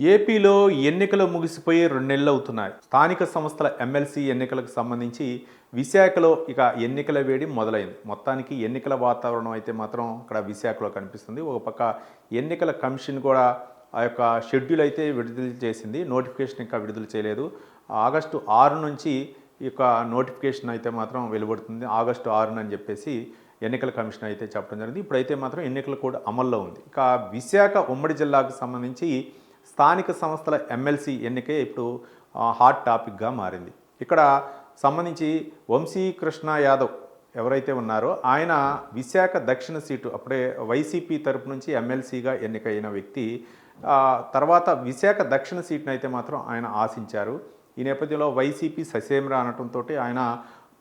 ఏపీలో ఎన్నికలు ముగిసిపోయి 2 నెలలు అవుతున్నాయి. స్థానిక సంస్థల ఎమ్మెల్సీ ఎన్నికలకు సంబంధించి విశాఖలో ఇక ఎన్నికల వేడి మొదలైంది. మొత్తానికి ఎన్నికల వాతావరణం అయితే మాత్రం ఇక్కడ విశాఖలో కనిపిస్తుంది. ఒక పక్క ఎన్నికల కమిషన్ కూడా ఆ యొక్క షెడ్యూల్ అయితే విడుదల చేసింది. నోటిఫికేషన్ ఇంకా విడుదల చేయలేదు. ఆగస్టు 6 నుంచి ఈ యొక్క నోటిఫికేషన్ అయితే మాత్రం వెలువడుతుంది. ఆగస్టు 6 అని చెప్పేసి ఎన్నికల కమిషన్ అయితే చెప్పడం జరిగింది. ఇప్పుడైతే మాత్రం ఎన్నికల కోడ్ అమల్లో ఉంది. ఇక విశాఖ ఉమ్మడి జిల్లాకు సంబంధించి స్థానిక సంస్థల ఎమ్మెల్సీ ఎన్నికే ఇప్పుడు హాట్ టాపిక్గా మారింది. ఇక్కడ సంబంధించి వంశీకృష్ణ యాదవ్ ఎవరైతే ఉన్నారో ఆయన విశాఖ దక్షిణ సీటు అప్పుడే వైసీపీ తరపు నుంచి ఎమ్మెల్సీగా ఎన్నికైన వ్యక్తి. తర్వాత విశాఖ దక్షిణ సీట్ను అయితే మాత్రం ఆయన ఆశించారు. ఈ నేపథ్యంలో వైసీపీ ససేమిరా అనటంతో ఆయన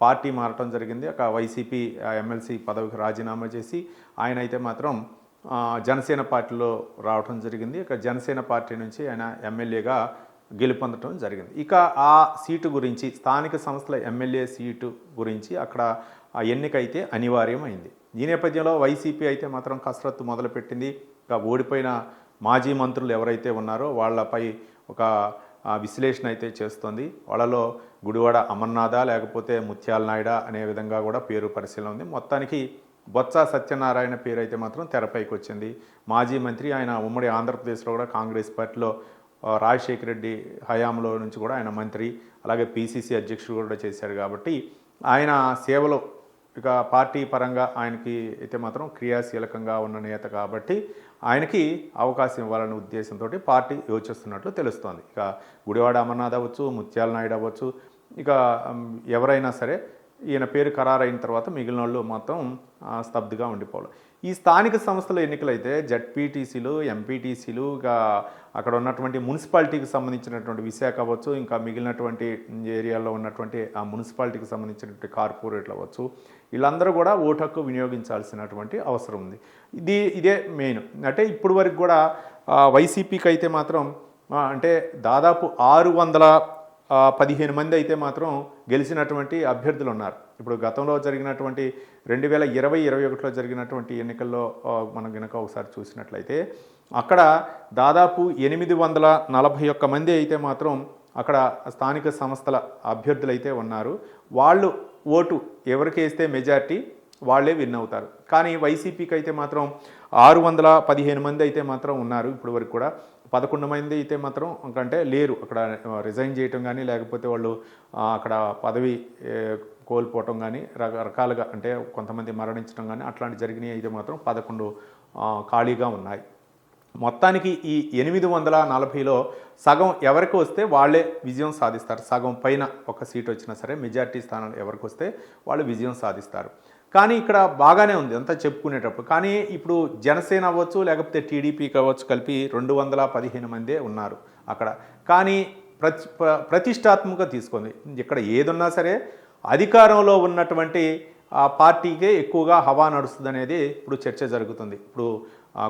పార్టీ మారటం జరిగింది. ఒక వైసీపీ ఎమ్మెల్సీ పదవికి రాజీనామా చేసి ఆయన అయితే మాత్రం జనసేన పార్టీలో రావడం జరిగింది. ఇక జనసేన పార్టీ నుంచి ఆయన ఎమ్మెల్యేగా గెలుపొందడం జరిగింది. ఇక ఆ సీటు గురించి స్థానిక సంస్థల ఎమ్మెల్యే సీటు గురించి అక్కడ ఆ ఎన్నిక అయితే అనివార్యమైంది. ఈ నేపథ్యంలో వైసీపీ అయితే మాత్రం కసరత్తు మొదలుపెట్టింది. ఇక ఓడిపోయిన మాజీ మంత్రులు ఎవరైతే ఉన్నారో వాళ్ళపై ఒక విశ్లేషణ అయితే చేస్తోంది. వాళ్ళలో గుడివాడ అమర్నాథ లేకపోతే ముత్యాల నాయుడ అనే విధంగా కూడా పేరు పరిశీలన ఉంది. మొత్తానికి బొత్స సత్యనారాయణ పేరు అయితే మాత్రం తెరపైకి వచ్చింది. మాజీ మంత్రి, ఆయన ఉమ్మడి ఆంధ్రప్రదేశ్లో కూడా కాంగ్రెస్ పార్టీలో రాజశేఖర రెడ్డి హయాంలో నుంచి కూడా ఆయన మంత్రి, అలాగే పీసీసీ అధ్యక్షుడు కూడా చేశారు. కాబట్టి ఆయన సేవలో ఇక పార్టీ పరంగా ఆయనకి అయితే మాత్రం క్రియాశీలకంగా ఉన్న నేత కాబట్టి ఆయనకి అవకాశం ఇవ్వాలనే ఉద్దేశంతో పార్టీ యోచిస్తున్నట్లు తెలుస్తోంది. ఇక గుడివాడ అమర్నాథ్ అవ్వచ్చు, ముత్యాల నాయుడు అవ్వచ్చు, ఇక ఎవరైనా సరే ఈయన పేరు ఖరారైన తర్వాత మిగిలిన వాళ్ళు మొత్తం స్తబ్దుగా ఉండిపోవాలి. ఈ స్థానిక సంస్థల ఎన్నికలు అయితే జడ్పీటీసీలు, ఎంపీటీసీలు, ఇక అక్కడ ఉన్నటువంటి మున్సిపాలిటీకి సంబంధించినటువంటి విశాఖ అవ్వచ్చు, ఇంకా మిగిలినటువంటి ఏరియాలో ఉన్నటువంటి ఆ మున్సిపాలిటీకి సంబంధించినటువంటి కార్పొరేట్లు అవ్వచ్చు, వీళ్ళందరూ కూడా ఓటు హక్కు వినియోగించాల్సినటువంటి అవసరం ఉంది. ఇదే మెయిన్. అంటే ఇప్పుడు వరకు కూడా వైసీపీకి అయితే మాత్రం అంటే దాదాపు 615 మంది అయితే మాత్రం గెలిచినటువంటి అభ్యర్థులు ఉన్నారు. ఇప్పుడు గతంలో జరిగినటువంటి 2020-21లో జరిగినటువంటి ఎన్నికల్లో మనం కనుక ఒకసారి చూసినట్లయితే అక్కడ దాదాపు 841 మంది అయితే మాత్రం అక్కడ స్థానిక సంస్థల అభ్యర్థులు అయితే ఉన్నారు. వాళ్ళు ఓటు ఎవరికి వేస్తే మెజార్టీ వాళ్ళే విన్ అవుతారు. కానీ వైసీపీకి అయితే మాత్రం 615 మంది అయితే మాత్రం ఉన్నారు. ఇప్పుడు వరకు కూడా 11 మంది అయితే మాత్రం అంటే లేరు, అక్కడ రిజైన్ చేయటం కానీ లేకపోతే వాళ్ళు అక్కడ పదవి కోల్పోవటం కానీ రకరకాలుగా అంటే కొంతమంది మరణించడం కానీ అట్లాంటి జరిగినాయి అయితే మాత్రం 11 ఖాళీగా ఉన్నాయి. మొత్తానికి ఈ 840లో సగం ఎవరికి వస్తే వాళ్ళే విజయం సాధిస్తారు. సగం పైన ఒక సీట్ వచ్చినా సరే మెజార్టీ స్థానాలు ఎవరికి వస్తే వాళ్ళు విజయం సాధిస్తారు. కానీ ఇక్కడ బాగానే ఉంది అంతా చెప్పుకునేటప్పుడు. కానీ ఇప్పుడు జనసేన అవ్వచ్చు లేకపోతే టీడీపీకి అవ్వచ్చు కలిపి 215 మందే ఉన్నారు అక్కడ. కానీ ప్రతిష్టాత్మకంగా తీసుకుంది. ఇక్కడ ఏదున్నా సరే అధికారంలో ఉన్నటువంటి ఆ పార్టీకే ఎక్కువగా హవా నడుస్తుంది అనేది ఇప్పుడు చర్చ జరుగుతుంది. ఇప్పుడు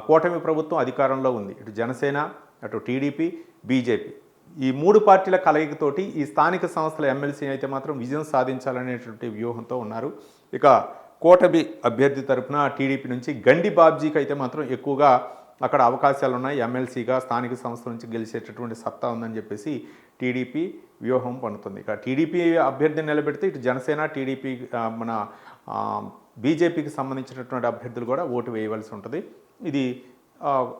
కూటమి ప్రభుత్వం అధికారంలో ఉంది. ఇటు జనసేన, అటు టీడీపీ, బీజేపీ, ఈ 3 పార్టీల కలయికతోటి ఈ స్థానిక సంస్థల ఎమ్మెల్సీ అయితే మాత్రం విజయం సాధించాలనేటువంటి వ్యూహంతో ఉన్నారు. ఇక కూటమి అభ్యర్థి తరపున టీడీపీ నుంచి గండి బాబ్జీకి అయితే మాత్రం ఎక్కువగా అక్కడ అవకాశాలు ఉన్నాయి. ఎమ్మెల్సీగా స్థానిక సంస్థల నుంచి గెలిచేటటువంటి సత్తా ఉందని చెప్పేసి టీడీపీ వ్యూహం పన్నుతుంది. ఇక టీడీపీ అభ్యర్థిని నిలబెడితే ఇటు జనసేన, టీడీపీ, మన బీజేపీకి సంబంధించినటువంటి అభ్యర్థులు కూడా ఓటు వేయవలసి ఉంటుంది. ఇది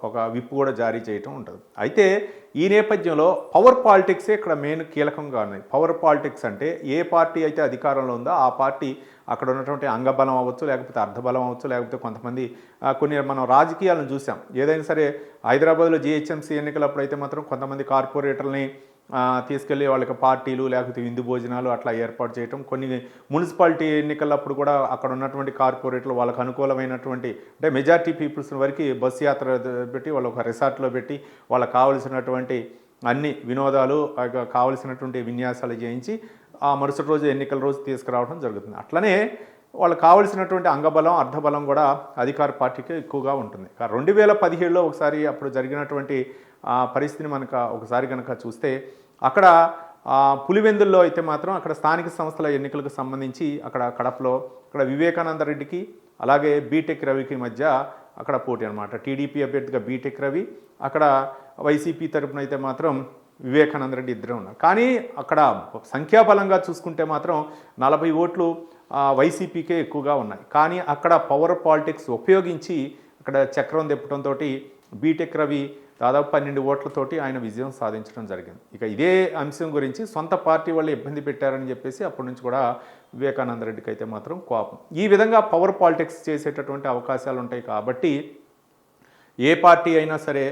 ఒక విప్ కూడా జారీ చేయటం ఉంటుంది. అయితే ఈ నేపథ్యంలో పవర్ పాలిటిక్సే ఇక్కడ మెయిన్ కీలకంగా ఉన్నాయి. పవర్ పాలిటిక్స్ అంటే ఏ పార్టీ అయితే అధికారంలో ఉందో ఆ పార్టీ అక్కడ ఉన్నటువంటి అంగబలం అవ్వచ్చు, లేకపోతే అర్ధబలం అవ్వచ్చు, లేకపోతే కొంతమంది కొన్ని మనం రాజకీయాలను చూసాం. ఏదైనా సరే హైదరాబాద్లో జీహెచ్ఎంసీ ఎన్నికలప్పుడు అయితే మాత్రం కొంతమంది కార్పొరేటర్ని తీసుకెళ్ళి వాళ్ళకి పార్టీలు లేకపోతే విందు భోజనాలు అట్లా ఏర్పాటు చేయటం. కొన్ని మున్సిపాలిటీ ఎన్నికలప్పుడు కూడా అక్కడ ఉన్నటువంటి కార్పొరేట్లు వాళ్ళకు అనుకూలమైనటువంటి అంటే మెజార్టీ పీపుల్స్ వరకు బస్సు యాత్ర పెట్టి వాళ్ళు ఒక రిసార్ట్లో పెట్టి వాళ్ళకి కావలసినటువంటి అన్ని వినోదాలు కావలసినటువంటి విన్యాసాలు చేయించి ఆ మరుసటి రోజు ఎన్నికల రోజు తీసుకురావడం జరుగుతుంది. అట్లనే వాళ్ళకి కావలసినటువంటి అంగబలం, అర్ధబలం కూడా అధికార పార్టీకి ఎక్కువగా ఉంటుంది. 2017లో ఒకసారి అప్పుడు జరిగినటువంటి పరిస్థితిని మనకు ఒకసారి కనుక చూస్తే అక్కడ పులివెందుల్లో అయితే మాత్రం అక్కడ స్థానిక సంస్థల ఎన్నికలకు సంబంధించి అక్కడ కడపలో అక్కడ వివేకానంద రెడ్డికి అలాగే బీటెక్ రవికి మధ్య అక్కడ పోటీ అనమాట. టీడీపీ అభ్యర్థిగా బీటెక్ రవి, అక్కడ వైసీపీ తరపున అయితే మాత్రం వివేకానంద రెడ్డి ఇద్దరే ఉన్నారు. కానీ అక్కడ సంఖ్యాబలంగా చూసుకుంటే మాత్రం 40 ఓట్లు వైసీపీకే ఎక్కువగా ఉన్నాయి. కానీ అక్కడ పవర్ పాలిటిక్స్ ఉపయోగించి అక్కడ చక్రం తిప్పడంతో బీటెక్ రవి దాదాపు 12 ఓట్లతోటి ఆయన విజయం సాధించడం జరిగింది. ఇక ఇదే అంశం గురించి సొంత పార్టీ వాళ్ళు ఇబ్బంది పెట్టారని చెప్పేసి అప్పటి నుంచి కూడా వివేకానంద రెడ్డికి అయితే మాత్రం కోపం. ఈ విధంగా పవర్ పాలిటిక్స్ చేసేటటువంటి అవకాశాలు ఉంటాయి కాబట్టి ఏ పార్టీ అయినా సరే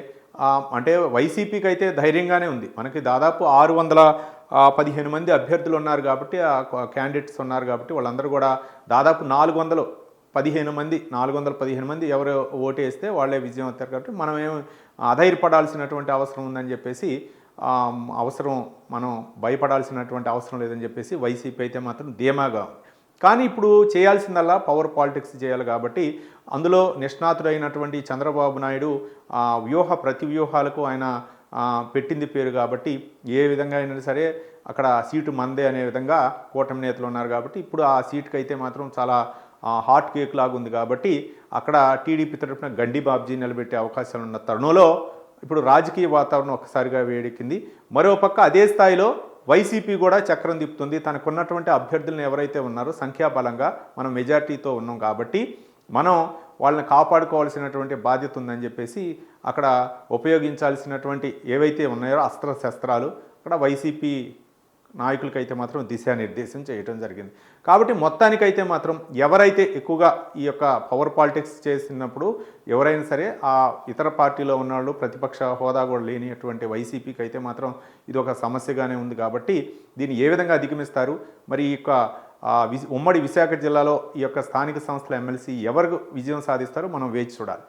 అంటే వైసీపీకి అయితే ధైర్యంగానే ఉంది. మనకి దాదాపు 615 మంది అభ్యర్థులు ఉన్నారు కాబట్టి క్యాండిడేట్స్ ఉన్నారు కాబట్టి వాళ్ళందరూ కూడా దాదాపు 415 మంది ఎవరు ఓటు వేస్తే వాళ్ళే విజయం అవుతారు కాబట్టి మనం అధైర్యపడాల్సినటువంటి అవసరం ఉందని చెప్పేసి మనం భయపడాల్సినటువంటి అవసరం లేదని చెప్పేసి వైసీపీ అయితే మాత్రం ధీమాగా. కానీ ఇప్పుడు చేయాల్సిందల్లా పవర్ పాలిటిక్స్ చేయాలి కాబట్టి అందులో నిష్ణాతుడైనటువంటి చంద్రబాబు నాయుడు ప్రతి వ్యూహాలకు ఆయన పెట్టింది పేరు కాబట్టి ఏ విధంగా అయినా సరే అక్కడ సీటు మందే అనే విధంగా కూటమి నేతలు ఉన్నారు కాబట్టి ఇప్పుడు ఆ సీటుకి అయితే మాత్రం చాలా హాట్ కేక్ లాగా ఉంది కాబట్టి అక్కడ టీడీపీ తరఫున గండి బాబ్జీ నిలబెట్టే అవకాశాలు ఉన్న తరుణంలో ఇప్పుడు రాజకీయ వాతావరణం ఒక్కసారిగా వేడెక్కింది. మరోపక్క అదే స్థాయిలో వైసీపీ కూడా చక్రం తిప్పుతుంది. తనకున్నటువంటి అభ్యర్థులను ఎవరైతే ఉన్నారో సంఖ్యాబలంగా మనం మెజార్టీతో ఉన్నాం కాబట్టి మనం వాళ్ళని కాపాడుకోవాల్సినటువంటి బాధ్యత ఉందని చెప్పేసి అక్కడ ఉపయోగించాల్సినటువంటి ఏవైతే ఉన్నాయో అస్త్రశస్త్రాలు అక్కడ వైసీపీ నాయకులకైతే మాత్రం దిశానిర్దేశం చేయడం జరిగింది. కాబట్టి మొత్తానికైతే మాత్రం ఎవరైతే ఎక్కువగా ఈ యొక్క పవర్ పాలిటిక్స్ చేసినప్పుడు ఎవరైనా సరే ఆ ఇతర పార్టీలో ఉన్నవాళ్ళు ప్రతిపక్ష హోదా కూడా లేనిటువంటి వైసీపీకి అయితే మాత్రం ఇది ఒక సమస్యగానే ఉంది. కాబట్టి దీన్ని ఏ విధంగా అధిగమిస్తారు, మరి ఈ యొక్క ఉమ్మడి విశాఖ జిల్లాలో ఈ యొక్క స్థానిక సంస్థల ఎమ్మెల్సీ ఎవరు విజయం సాధిస్తారో మనం వేచి చూడాలి.